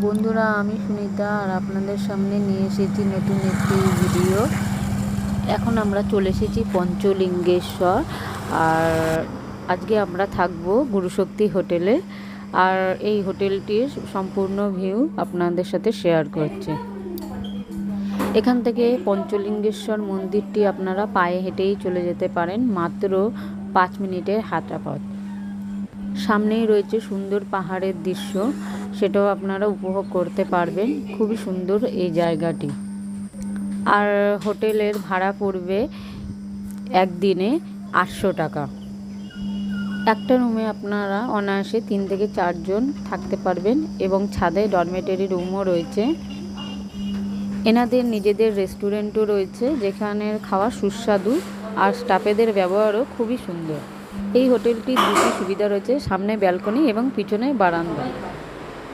বন্ধুরা, আমি সুনিতা আর আপনাদের সামনে নিয়ে এসেছি নতুন একটি ভিডিও। এখন আমরা চলে এসেছি পঞ্চলিঙ্গেশ্বর। আর আজকে আমরা থাকবো গুরুশক্তি হোটেলে। আর এই হোটেলটির সম্পূর্ণ ভিউ আপনাদের সাথে শেয়ার করছি। এখান থেকে পঞ্চলিঙ্গেশ্বর মন্দিরটি আপনারা পায়ে হেঁটেই চলে যেতে পারেন, মাত্র 5 মিনিটের হাঁটা পথ। সামনেই রয়েছে সুন্দর পাহাড়ের দৃশ্য, সেটাও আপনারা উপভোগ করতে পারবেন। খুবই সুন্দর এই জায়গাটি। আর হোটেলের ভাড়া পড়বে একদিনে 800 টাকা। একটা রুমে আপনারা অনায়াসে 3 থেকে 4 জন থাকতে পারবেন এবং ছাদে ডরমেটরি রুমও রয়েছে। এনাদের নিজেদের রেস্টুরেন্টও রয়েছে, যেখানের খাওয়া সুস্বাদু আর স্টাফেদের ব্যবহারও খুবই সুন্দর। এই হোটেলটির দুটি সুবিধা রয়েছে, সামনে ব্যালকনি এবং পিছনে বারান্দা।